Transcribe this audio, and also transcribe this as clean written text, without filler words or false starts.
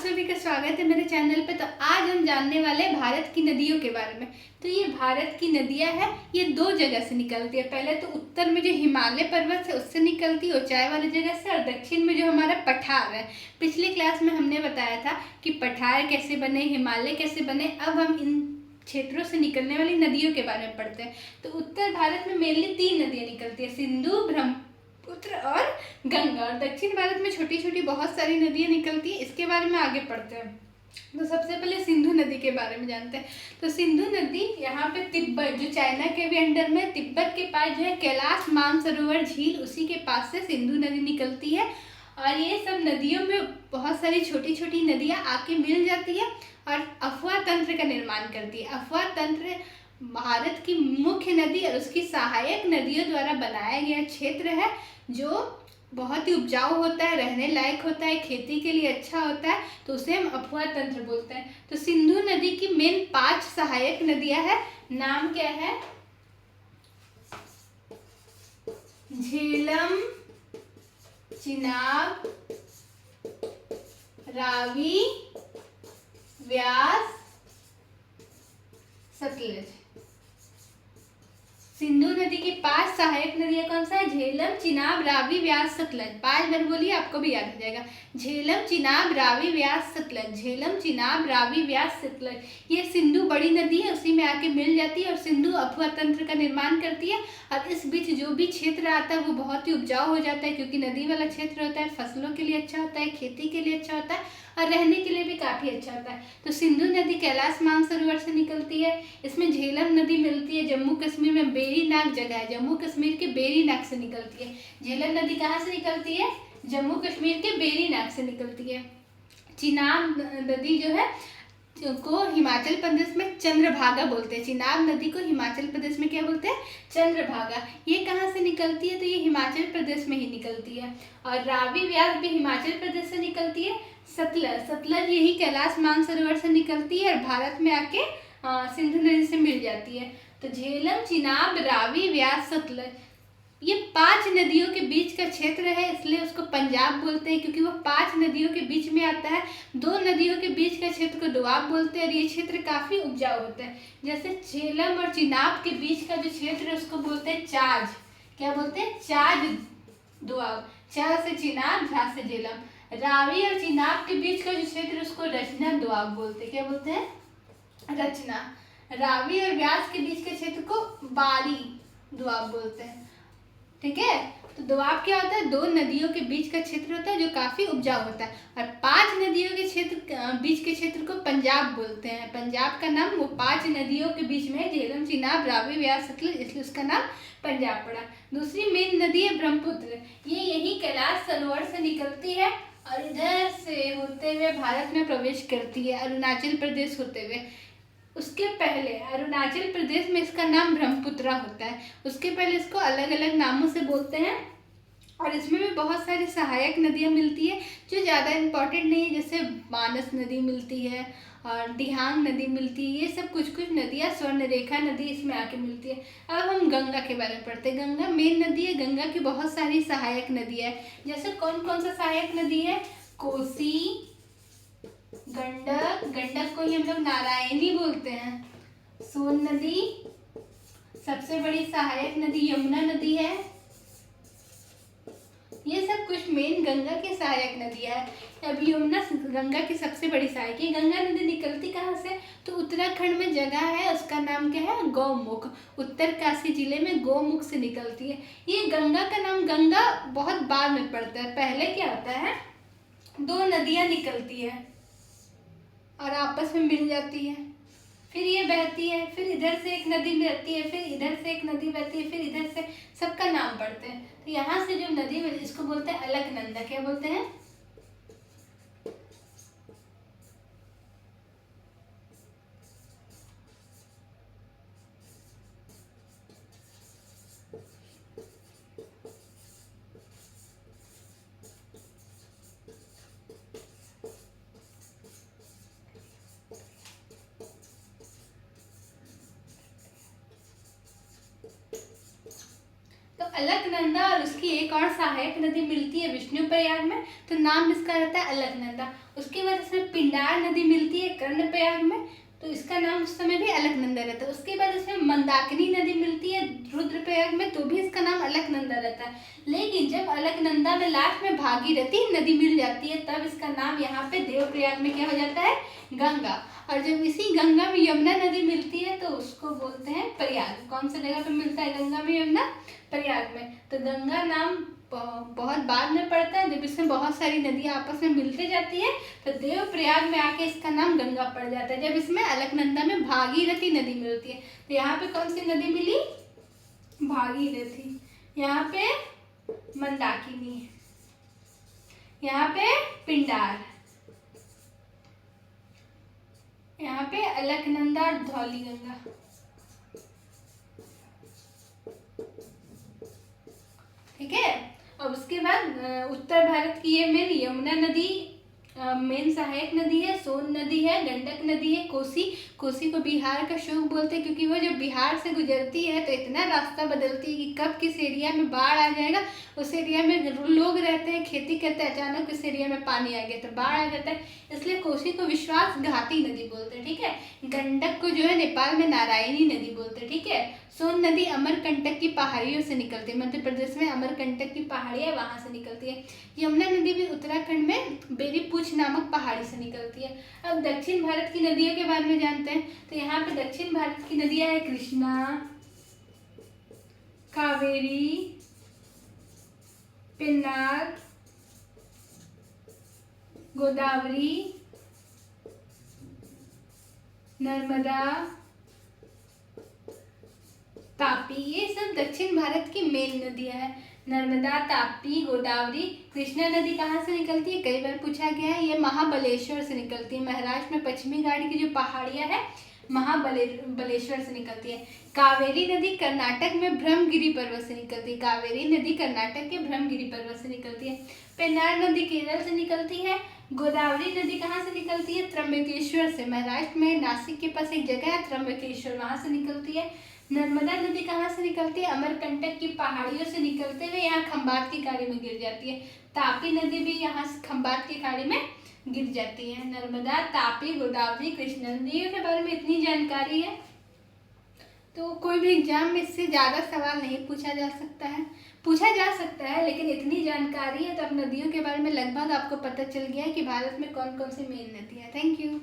सभी का स्वागत है मेरे चैनल पे। तो आज हम जानने वाले हैं भारत की नदियों के बारे में। तो ये भारत की नदियां हैं, ये दो जगह से निकलती है। पहले तो उत्तर में जो हिमालय पर्वत है उससे निकलती है, ऊंचाई वाली जगह से, और दक्षिण में जो हमारा पठार है। पिछली क्लास में हमने बताया था कि पठार कैसे बने, हिमालय कैसे बने। अब हम इन क्षेत्रों से निकलने वाली नदियों के बारे में पढ़ते हैं। तो उत्तर भारत में मेनली 3 नदियाँ निकलती है, सिंधु, ब्रह्मपुत्र और गंगा। और दक्षिण भारत में छोटी छोटी बहुत सारी नदियाँ निकलती है। इसके बारे में आगे पढ़ते हैं। तो सबसे पहले सिंधु नदी के बारे में जानते हैं। तो सिंधु नदी यहाँ पे तिब्बत, जो चाइना के भी अंडर में, तिब्बत के पास जो है कैलाश मानसरोवर झील, उसी के पास से सिंधु नदी निकलती है। और ये सब नदियों में बहुत सारी छोटी छोटी नदियाँ आके मिल जाती है और अफवाह तंत्र का निर्माण करती है। अफवाह तंत्र भारत की मुख्य नदी और उसकी सहायक नदियों द्वारा बनाया गया क्षेत्र है, जो बहुत ही उपजाऊ होता है, रहने लायक होता है, खेती के लिए अच्छा होता है। तो उसे हम अफवाह तंत्र बोलते हैं। तो सिंधु नदी की मेन 5 सहायक नदियां हैं। नाम क्या है? झेलम, चिनाब, रावी, व्यास, सतलज। सिंधु नदी की 5 सहायक नदियां कौन सा है? झेलम, चिनाब, रावी, व्यास, सतलज। 5 बार बोलिए, आपको भी याद हो जाएगा। झेलम, चिनाब, रावी, व्यास, सतलज। झेलम, चिनाब, रावी, व्यास, सतलज। ये सिंधु बड़ी नदी है, उसी में आके मिल जाती है और सिंधु अफवाह तंत्र का निर्माण करती है। और इस बीच जो भी क्षेत्र आता है वो बहुत ही उपजाऊ हो जाता है, क्योंकि नदी वाला क्षेत्र होता है, फसलों के लिए अच्छा होता है, खेती के लिए अच्छा होता है और रहने के लिए भी काफ़ी अच्छा होता है। तो सिंधु नदी कैलाश मानसरोवर से निकलती है। इसमें झेलम नदी मिलती है जम्मू कश्मीर में, बेरीनाग जगह है, जम्मू कश्मीर के बेरीनाग से निकलती है। झेलम नदी कहाँ से निकलती है? जम्मू कश्मीर के बेरीनाग से निकलती है। चिनाब नदी जो है को हिमाचल प्रदेश में चंद्रभागा बोलते हैं। चिनाब नदी को हिमाचल प्रदेश में क्या बोलते हैं? चंद्रभागा। ये कहाँ से निकलती है? तो ये हिमाचल प्रदेश में ही निकलती है। और रावी व्यास भी हिमाचल प्रदेश से निकलती है। सतलज यही कैलाश मानसरोवर से निकलती है और भारत में आके सिंधु नदी से मिल जाती है। तो झेलम, चिनाब, रावी, व्यास, सतलज, ये 5 नदियों के बीच का क्षेत्र है, इसलिए उसको पंजाब बोलते हैं, क्योंकि वो 5 नदियों के बीच में आता है। 2 नदियों के बीच का क्षेत्र को दोआब बोलते हैं और ये क्षेत्र काफ़ी उपजाऊ होता है। जैसे झेलम और चिनाब के बीच का जो क्षेत्र है उसको बोलते हैं चाज। क्या बोलते हैं? चाज दोआब। च से चिनाब, झा से झेलम। रावी और चिनाब के बीच का जो क्षेत्र है उसको रचना दोआब बोलते हैं। क्या बोलते हैं? रचना। रावी और व्यास के बीच के क्षेत्र को बारी दोआब बोलते हैं। ठीक है। तो दोआब क्या होता है? 2 नदियों के बीच का क्षेत्र होता है जो काफी उपजाऊ होता है। और 5 नदियों के बीच के क्षेत्र को पंजाब बोलते हैं। पंजाब का नाम वो 5 नदियों के बीच में है, झेलम, चिनाब, रावी, व्यास, सतलज, इसलिए उसका नाम पंजाब पड़ा। दूसरी मेन नदी है ब्रह्मपुत्र। ये यही कैलाश सरोवर से निकलती है और इधर से होते हुए भारत में प्रवेश करती है, अरुणाचल प्रदेश होते हुए। उसके पहले अरुणाचल प्रदेश में इसका नाम ब्रह्मपुत्रा होता है। उसके पहले इसको अलग अलग नामों से बोलते हैं। और इसमें भी बहुत सारी सहायक नदियाँ मिलती है जो ज़्यादा इम्पोर्टेंट नहीं है, जैसे मानस नदी मिलती है और दिहांग नदी मिलती है। ये सब कुछ कुछ नदियाँ, स्वर्णरेखा नदी इसमें आके मिलती है। अब हम गंगा के बारे में पढ़ते हैं। गंगा मेन नदी है। गंगा की बहुत सारी सहायक नदियाँ है। जैसे कौन कौन सा सहायक नदी है? कोसी, गंडक, गंडक को ही हम लोग नारायणी बोलते हैं। सोन नदी, सबसे बड़ी सहायक नदी यमुना नदी है। ये सब कुछ मेन गंगा की सहायक नदियाँ है। अब यमुना गंगा की सबसे बड़ी सहायक है। गंगा नदी निकलती कहाँ से? तो उत्तराखंड में जगह है, उसका नाम क्या है? गौमुख। उत्तरकाशी जिले में गौमुख से निकलती है। ये गंगा का नाम गंगा बहुत बाद में पड़ता है। पहले क्या होता है? 2 नदियाँ निकलती है और आपस में मिल जाती है, फिर ये बहती है, फिर इधर से एक नदी बहती है, फिर इधर से एक नदी बहती है, फिर इधर से, सबका नाम पढ़ते हैं। तो यहाँ से जो नदी बहती इसको बोलते हैं अलकनंदा। क्या बोलते हैं? तो अलकनंदा और उसकी एक और सहायक नदी मिलती है विष्णुप्रयाग में, तो नाम इसका रहता है अलकनंदा। उसके बाद इसमें पिंडार नदी मिलती है कर्णप्रयाग में, तो इसका नाम उस समय भी अलकनंदा रहता है। उसके बाद इसमें मंदाकिनी नदी मिलती है रुद्रप्रयाग में, तो भी इसका नाम अलकनंदा रहता है। लेकिन जब अलकनंदा में लास्ट में भागीरथी नदी मिल जाती है, तब इसका नाम यहाँ पे देवप्रयाग में क्या हो जाता है, गंगा। और जब इसी गंगा में यमुना नदी मिलती है तो उसको बोलते हैं प्रयाग। कौन सा जगह पे मिलता है गंगा में यमुना, प्रयाग में। तो गंगा नाम बहुत बाद में पड़ता है, जब इसमें बहुत सारी नदियां आपस में मिलते जाती है तो देवप्रयाग में आके इसका नाम गंगा पड़ जाता है। जब इसमें अलकनंदा में भागीरथी नदी मिलती है, तो यहाँ पे कौन सी नदी मिली, भागीरथी। यहाँ पे मंदाकिनी, यहाँ पे पिंडार, यहाँ पे अलकनंदा और धौलीगंगा। ठीक है। अब उसके बाद उत्तर भारत की ये मेन यमुना नदी मेन सहायक नदी है, सोन नदी है, गंडक नदी है, कोसी को बिहार का शोक बोलते हैं, क्योंकि वो जब बिहार से गुजरती है तो इतना रास्ता बदलती है कि कब किस एरिया में बाढ़ आ जाएगा। उस एरिया में लोग रहते हैं, खेती करते हैं, अचानक उस एरिया में पानी आ गया तो बाढ़ आ जाता है, इसलिए कोसी को विश्वासघाती नदी बोलते हैं। ठीक है। गंडक को जो है नेपाल में नारायणी नदी बोलते हैं। ठीक है। सोन नदी अमरकंटक की पहाड़ियों से निकलती है, मध्य प्रदेश में अमरकंटक की पहाड़ियाँ वहाँ से निकलती है। यमुना नदी भी उत्तराखंड में बेरीपूछ नामक पहाड़ी से निकलती है। अब दक्षिण भारत की नदियों के बारे में जानते हैं, तो यहाँ पे दक्षिण भारत की नदियाँ है कृष्णा, कावेरी, पेन्नार, गोदावरी, नर्मदा, तापी। ये सब दक्षिण भारत की मेन नदियां हैं। नर्मदा, तापी, गोदावरी। कृष्णा नदी कहाँ से निकलती है, कई बार पूछा गया है, ये महाबलेश्वर से निकलती है। महाराष्ट्र में पश्चिमी घाट की जो पहाड़ियाँ है महाबलेश्वर से निकलती है। कावेरी नदी कर्नाटक में ब्रह्मगिरी पर्वत से निकलती है। कावेरी नदी कर्नाटक के ब्रह्मगिरी पर्वत से निकलती है। पेन्नार नदी केरल से निकलती है। गोदावरी नदी कहाँ से निकलती है, त्र्यंबकेश्वर से। महाराष्ट्र में नासिक के पास एक जगह है त्र्यंबकेश्वर, वहाँ से निकलती है। नर्मदा नदी कहाँ से निकलती है, अमरकंटक की पहाड़ियों से निकलते हुए यहाँ खंबात की खाड़ी में गिर जाती है। तापी नदी भी यहाँ से खंबात की खाड़ी में गिर जाती है। नर्मदा, तापी, गोदावरी, कृष्णा नदियों के बारे में इतनी जानकारी है, तो कोई भी एग्जाम में इससे ज़्यादा सवाल नहीं पूछा जा सकता है, लेकिन इतनी जानकारी है तो अब नदियों के बारे में लगभग आपको पता चल गया है कि भारत में कौन कौन सी मेन नदी है। Thank you.